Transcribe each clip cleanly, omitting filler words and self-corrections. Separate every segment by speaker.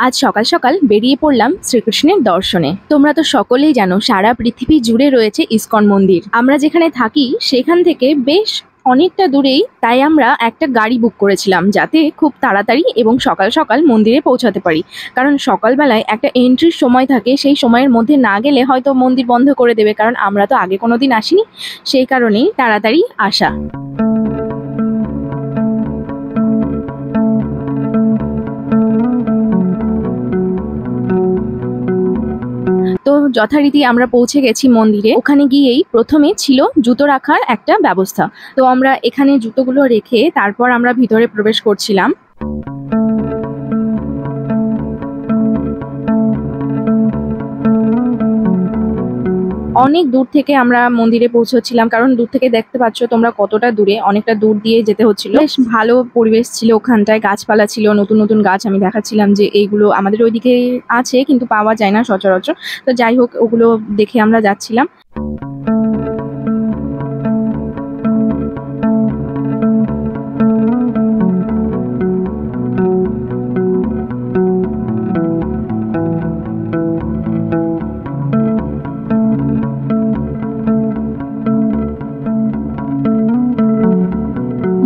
Speaker 1: আজ সকাল সকাল বেরিয়ে পড়লাম শ্রীকৃষ্ণের দর্শনে। তোমরা তো সকলেই জানো সারা পৃথিবী জুড়ে রয়েছে ইসকন মন্দির। আমরা যেখানে থাকি সেখান থেকে বেশ অনেকটা দূরেই, তাই আমরা একটা গাড়ি বুক করেছিলাম যাতে খুব তাড়াতাড়ি এবং সকাল সকাল মন্দিরে পৌঁছাতে পারি। কারণ সকালবেলায় একটা এন্ট্রির সময় থাকে, সেই সময়ের মধ্যে না গেলে হয়তো মন্দির বন্ধ করে দেবে, কারণ আমরা তো আগে কোনোদিন আসিনি, সেই কারণেই তাড়াতাড়ি আসা। তো যথারীতি আমরা পৌঁছে গেছি মন্দিরে। ওখানে গিয়েই প্রথমে ছিল জুতো রাখার একটা ব্যবস্থা। তো আমরা এখানে জুতোগুলো রেখে তারপর আমরা ভিতরে প্রবেশ করছিলাম। অনেক দূর থেকে আমরা মন্দিরে পৌঁছচ্ছিলাম, কারণ দূর থেকে দেখতে পাচ্ছ তোমরা কতটা দূরে, অনেকটা দূর দিয়ে যেতে হচ্ছিল। বেশ ভালো পরিবেশ ছিল ওখানটায়, গাছপালা ছিল, নতুন নতুন গাছ। আমি দেখাচ্ছিলাম যে এইগুলো আমাদের ওইদিকে আছে কিন্তু পাওয়া যায় না সচরাচর। তো যাই হোক, ওগুলো দেখে আমরা যাচ্ছিলাম।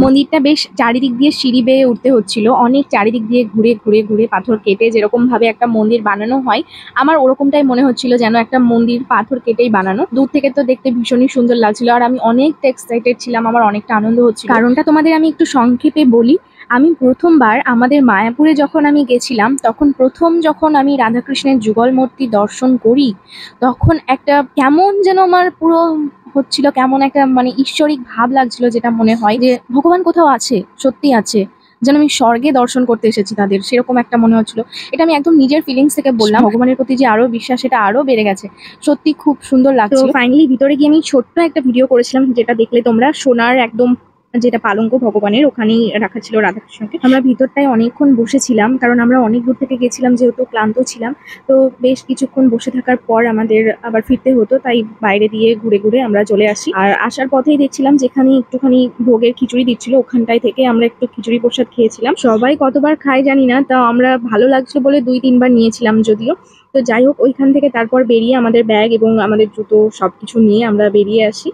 Speaker 1: মন্দিরটা বেশ চারিদিক দিয়ে সিঁড়ি বেয়ে উঠতে হচ্ছিল, অনেক চারিদিক দিয়ে ঘুরে ঘুরে ঘুরে পাথর কেটে যেরকম ভাবে একটা মন্দির বানানো হয়, আমার ওরকমটাই মনে হচ্ছিল যেন একটা মন্দির পাথর কেটেই বানানো। দূর থেকে তো দেখতে ভীষণই সুন্দর লাগছিল, আর আমি অনেকটা এক্সাইটেড ছিলাম, আমার অনেকটা আনন্দ হচ্ছিল। কারণটা তোমাদের আমি একটু সংক্ষেপে বলি। আমি প্রথমবার আমাদের মায়াপুরে যখন আমি গেছিলাম, তখন যখন আমি রাধাকৃষ্ণের যুগল মূর্তি দর্শন করি, তখন একটা কেমন যেন আমার পুরো হচ্ছিল, কেমন একটা মানে ঈশ্বরিক ভাব লাগছিল, যেটা মনে হয় যে ভগবান কোথাও আছে, সত্যি আছে, যেন আমি স্বর্গে দর্শন করতে এসেছি তাদের, সেরকম একটা মনে হচ্ছিল। এটা আমি একদম নিজের ফিলিংস থেকে বললাম। ভগবানের প্রতি যে আরো বিশ্বাস, এটা আরো বেড়ে গেছে, সত্যি খুব সুন্দর লাগছিল। ফাইনালি ভিতরে গিয়ে আমি ছোট্ট একটা ভিডিও করেছিলাম, যেটা দেখলে তোমরা। সোনার একদম যেটা পালঙ্ক ভগবানের, ওখানেই রাখা ছিল রাধাকৃষ্ণকে। আমরা ভিতরটায় অনেকক্ষণ বসেছিলাম, কারণ আমরা অনেক দূর থেকে গেছিলাম, যেহেতু ক্লান্ত ছিলাম। তো বেশ কিছুক্ষণ বসে থাকার পর আমাদের আবার ফিরতে হতো, তাই বাইরে দিয়ে ঘুরে ঘুরে আমরা চলে আসি। আর আসার পথেই দেখছিলাম যেখানে একটুখানি ভোগের খিচুড়ি দিচ্ছিল, ওখানটায় থেকে আমরা একটু খিচুড়ি প্রসাদ খেয়েছিলাম। সবাই কতবার খায় জানি না, তা আমরা ভালো লাগছিল বলে 2-3 বার নিয়েছিলাম যদিও। তো যাই হোক, ওইখান থেকে তারপর বেরিয়ে আমাদের ব্যাগ এবং আমাদের জুতো সবকিছু নিয়ে আমরা বেরিয়ে আসি।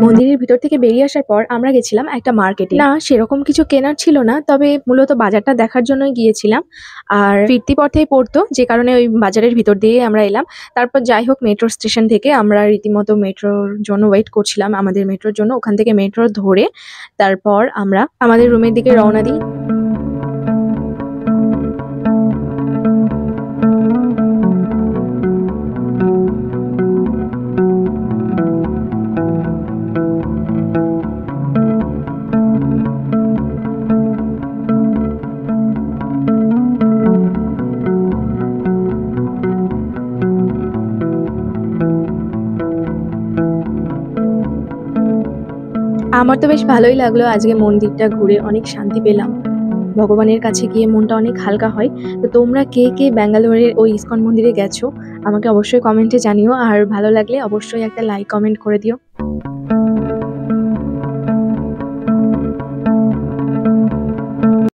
Speaker 1: মন্দিরের ভিতর থেকে বেরিয়ে আসার পর আমরা গেছিলাম একটা মার্কেটে। না, সেরকম কিছু কেনার ছিল না, তবে মূলত বাজারটা দেখার জন্যই গিয়েছিলাম। আর ফিরতি পথেই পড়তো, যে কারণে ওই বাজারের ভিতর দিয়ে আমরা এলাম। তারপর যাই হোক, মেট্রো স্টেশন থেকে আমরা রীতিমতো মেট্রোর জন্য ওয়েট করছিলাম, আমাদের মেট্রোর জন্য। ওখান থেকে মেট্রো ধরে তারপর আমরা আমাদের রুমের দিকে রওনা দিই। আমার তো বেশ ভালোই লাগলো আজকে মন্দিরটা ঘুরে, অনেক শান্তি পেলাম। ভগবানের কাছে গিয়ে মনটা অনেক হালকা হয়। তো তোমরা কে কে ব্যাঙ্গালোরের ওই ইসকন মন্দিরে গেছো আমাকে অবশ্যই কমেন্টে জানিও, আর ভালো লাগলে অবশ্যই একটা লাইক কমেন্ট করে দিও।